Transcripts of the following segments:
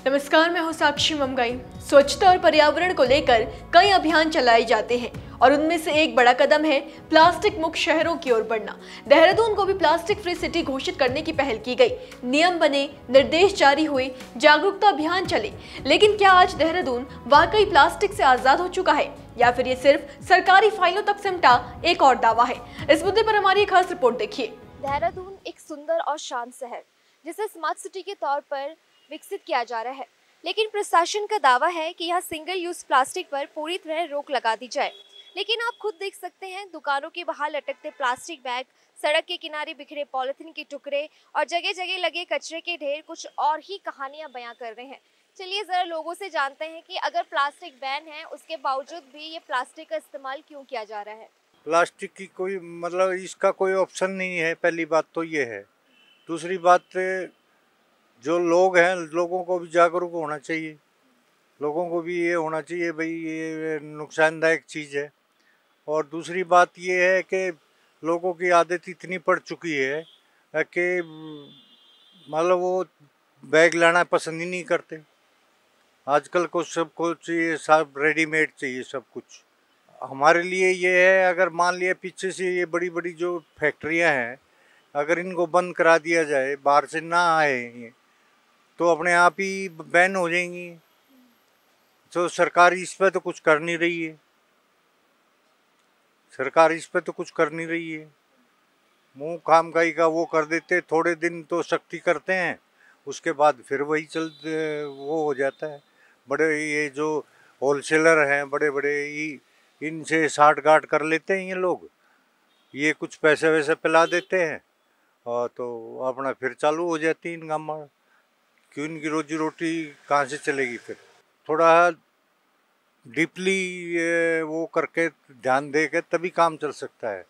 नमस्कार, मैं हूं साक्षी ममगाई। स्वच्छता और पर्यावरण को लेकर कई अभियान चलाए जाते हैं और उनमें से एक बड़ा कदम है प्लास्टिक मुक्त शहरों की ओर बढ़ना। देहरादून को भी प्लास्टिक फ्री सिटी घोषित करने की पहल की गई। नियम बने, निर्देश जारी हुए, जागरूकता अभियान चले। लेकिन क्या आज देहरादून वाकई प्लास्टिक से आजाद हो चुका है या फिर ये सिर्फ सरकारी फाइलों तक सिमटा एक और दावा है? इस मुद्दे पर हमारी एक खास रिपोर्ट देखिए। देहरादून एक सुंदर और शांत शहर जिसे स्मार्ट सिटी के तौर पर विकसित किया जा रहा है, लेकिन प्रशासन का दावा है कि यहाँ सिंगल यूज प्लास्टिक पर पूरी तरह रोक लगा दी जाए। लेकिन आप खुद देख सकते हैं, दुकानों के बाहर लटकते प्लास्टिक बैग, सड़क के किनारे बिखरे पॉलिथीन के टुकड़े और जगह जगह लगे कचरे के ढेर कुछ और ही कहानियां बयां कर रहे हैं। चलिए जरा लोगों से जानते हैं कि अगर प्लास्टिक बैन है, उसके बावजूद भी ये प्लास्टिक का इस्तेमाल क्यों किया जा रहा है। प्लास्टिक की कोई इसका कोई ऑप्शन नहीं है। पहली बात तो ये है। दूसरी बात, जो लोग हैं, लोगों को भी जागरूक होना चाहिए। लोगों को भी ये होना चाहिए भाई ये नुकसानदायक चीज़ है। और दूसरी बात ये है कि लोगों की आदत इतनी पड़ चुकी है कि वो बैग लाना पसंद ही नहीं करते। आजकल को सबको चाहिए, सब रेडीमेड चाहिए सब कुछ। हमारे लिए ये है, अगर मान लिया पीछे से ये बड़ी बड़ी जो फैक्ट्रियां हैं, अगर इनको बंद करा दिया जाए, बाहर से ना आए ये, तो अपने आप ही बैन हो जाएंगी। तो सरकार इस पे तो कुछ कर नहीं रही है। सरकार इस पे तो कुछ कर नहीं रही है। मुंह खामखाई का वो कर देते, थोड़े दिन तो सख्ती करते हैं, उसके बाद फिर वही वो हो जाता है। बड़े ये जो होलसेलर हैं बड़े बड़े, इनसे साठ गांठ कर लेते हैं ये लोग। ये कुछ पैसे वैसे पिला देते हैं और तो अपना फिर चालू हो जाती है इनका मार। क्यों, इनकी रोजी रोटी कहाँ से चलेगी? फिर थोड़ा डीपली वो करके ध्यान दे के तभी काम चल सकता है।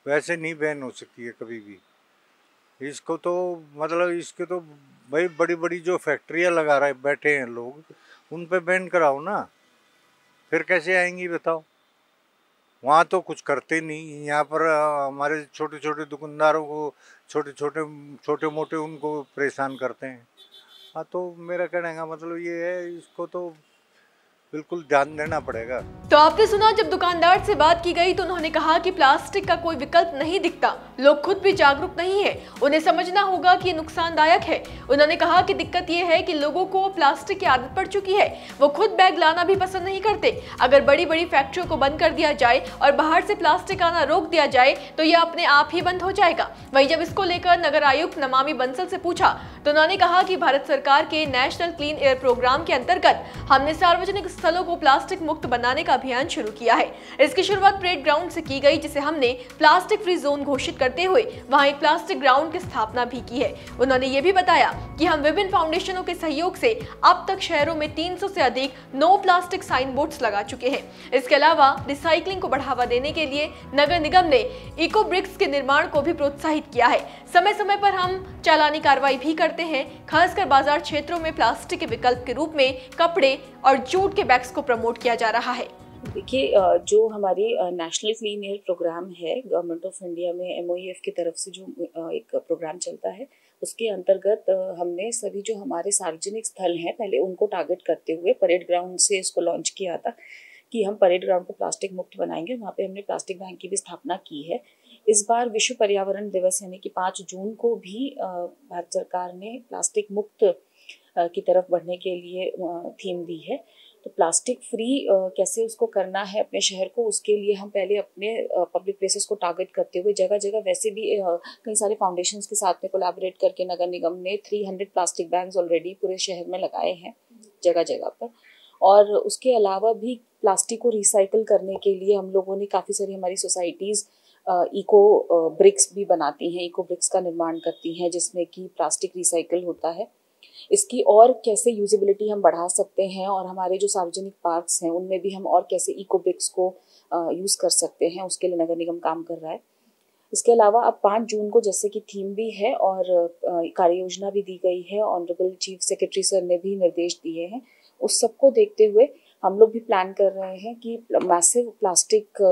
वैसे नहीं बैन हो सकती है कभी भी। इसको तो इसके तो भाई बड़ी बड़ी जो फैक्ट्रियाँ लगा रहे बैठे हैं लोग, उन पे बैन कराओ ना। फिर कैसे आएंगी बताओ? वहाँ तो कुछ करते नहीं। यहाँ पर हमारे छोटे छोटे दुकानदारों को छोटे मोटे उनको परेशान करते हैं। हाँ, तो मेरा कहने का ये है, इसको तो बिल्कुल ध्यान देना पड़ेगा। तो आपने सुना, जब दुकानदार से बात की गई तो उन्होंने कहा कि प्लास्टिक का कोई विकल्प नहीं दिखता। लोग खुद भी जागरूक नहीं है, उन्हें समझना होगा कि ये नुकसानदायक है। उन्होंने कहा कि दिक्कत ये है कि लोगों को प्लास्टिक की आदत पड़ चुकी है, वो खुद बैग लाना भी पसंद नहीं करते। अगर बड़ी बड़ी फैक्ट्रियों को बंद कर दिया जाए और बाहर से प्लास्टिक आना रोक दिया जाए तो ये अपने आप ही बंद हो जाएगा। वहीं जब इसको लेकर नगर आयुक्त नमामि बंसल से पूछा तो उन्होंने कहा कि भारत सरकार के नेशनल क्लीन एयर प्रोग्राम के अंतर्गत हमने सार्वजनिक स्थलों को प्लास्टिक मुक्त बनाने का अभियान शुरू किया है। इसकी शुरुआत परेड ग्राउंड से की गई, जिसे हमने प्लास्टिक फ्री जोन घोषित करते हुए वहां एक प्लास्टिक ग्राउंड की स्थापना भी की है। उन्होंने ये भी बताया कि हम विभिन्न फाउंडेशनों के सहयोग से अब तक शहरों में 300 से अधिक नो प्लास्टिक साइन बोर्ड्स लगा चुके हैं। इसके अलावा रिसाइकलिंग को बढ़ावा देने के लिए नगर निगम ने इको ब्रिक्स के निर्माण को भी प्रोत्साहित किया है। समय समय पर हम चालानी कार्रवाई भी करते हैं। खासकर बाजार क्षेत्रों में प्लास्टिक के विकल्प के रूप में कपड़े और जूट के बैग्स को प्रमोट किया जा रहा है। देखिए, जो हमारी नेशनल क्लीन एयर प्रोग्राम है, गवर्नमेंट ऑफ इंडिया में MOEF की तरफ से जो एक प्रोग्राम चलता है, उसके अंतर्गत हमने सभी जो हमारे सार्वजनिक स्थल हैं पहले उनको टारगेट करते हुए परेड ग्राउंड से इसको लॉन्च किया था कि हम परेड ग्राउंड को प्लास्टिक मुक्त बनाएंगे। वहाँ पे हमने प्लास्टिक बैंक की भी स्थापना की है। इस बार विश्व पर्यावरण दिवस यानी कि 5 जून को भी भारत सरकार ने प्लास्टिक मुक्त की तरफ बढ़ने के लिए थीम दी है। तो प्लास्टिक फ्री कैसे उसको करना है अपने शहर को, उसके लिए हम पहले अपने पब्लिक प्लेसेस को टारगेट करते हुए जगह जगह वैसे भी कई सारे फाउंडेशंस के साथ में कोलैबोरेट करके नगर निगम ने 300 प्लास्टिक बैग्स ऑलरेडी पूरे शहर में लगाए हैं जगह जगह पर। और उसके अलावा भी प्लास्टिक को रिसाइकल करने के लिए हम लोगों ने काफ़ी सारी, हमारी सोसाइटीज़ इको ब्रिक्स भी बनाती हैं, इको ब्रिक्स का निर्माण करती हैं जिसमें कि प्लास्टिक रिसाइकल होता है। इसकी और कैसे यूजिबिलिटी हम बढ़ा सकते हैं और हमारे जो सार्वजनिक पार्क्स हैं उनमें भी हम और कैसे इको ब्रिक्स को यूज़ कर सकते हैं, उसके लिए नगर निगम काम कर रहा है। इसके अलावा अब 5 जून को जैसे कि थीम भी है और कार्य योजना भी दी गई है, ऑनरेबल चीफ सेक्रेटरी सर ने भी निर्देश दिए हैं। उस सबको देखते हुए हम लोग भी प्लान कर रहे हैं कि मैसिव प्लास्टिक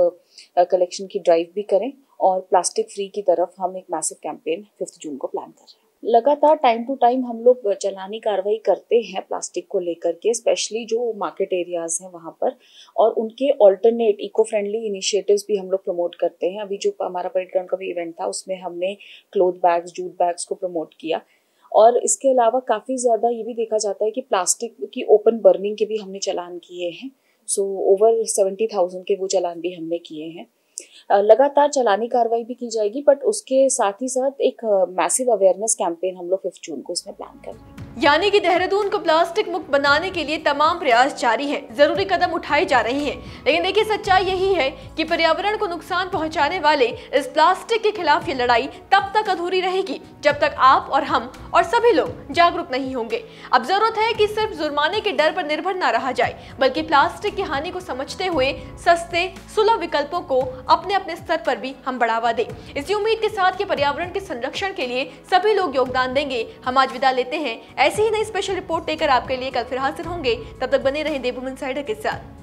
कलेक्शन की ड्राइव भी करें और प्लास्टिक फ्री की तरफ हम एक मैसिव कैंपेन 5 जून को प्लान कर रहे हैं। लगातार टाइम टू टाइम हम लोग चलानी कार्रवाई करते हैं प्लास्टिक को लेकर के, स्पेशली जो मार्केट एरियाज हैं वहाँ पर, और उनके ऑल्टरनेट इको फ्रेंडली इनिशिएटिव्स भी हम लोग प्रमोट करते हैं। अभी जो हमारा परेड ग्राउंड का भी इवेंट था उसमें हमने क्लॉथ बैग्स, जूट बैग्स को प्रमोट किया। और इसके अलावा काफ़ी ज़्यादा ये भी देखा जाता है कि प्लास्टिक की ओपन बर्निंग के भी हमने चालान किए हैं। सो ओवर 70,000 के वो चालान भी हमने किए हैं। लगातार चलानी कार्रवाई भी की जाएगी, बट उसके साथ ही साथ एक मैसिव अवेयरनेस कैंपेन हम लोग 5 जून को इसमें प्लान कर रहे हैं। यानी कि देहरादून को प्लास्टिक मुक्त बनाने के लिए तमाम प्रयास जारी हैं, जरूरी कदम उठाए जा रहे हैं। लेकिन देखिए, सच्चाई यही है कि पर्यावरण को नुकसान पहुंचाने वाले इस प्लास्टिक के खिलाफ ये लड़ाई तब तक अधूरी रहेगी जब तक आप और हम और सभी लोग जागरूक नहीं होंगे। अब जरूरत है कि सिर्फ जुर्माने के डर पर निर्भर न रहा जाए, बल्कि प्लास्टिक की हानि को समझते हुए सस्ते सुलभ विकल्पों को अपने अपने स्तर पर भी हम बढ़ावा दें। इसी उम्मीद के साथ कि पर्यावरण के संरक्षण के लिए सभी लोग योगदान देंगे, हम आज विदा लेते हैं। ऐसी ही नई स्पेशल रिपोर्ट लेकर आपके लिए कल फिर हाजिर होंगे। तब तक बने रहें देवभूमि इनसाइडर के साथ।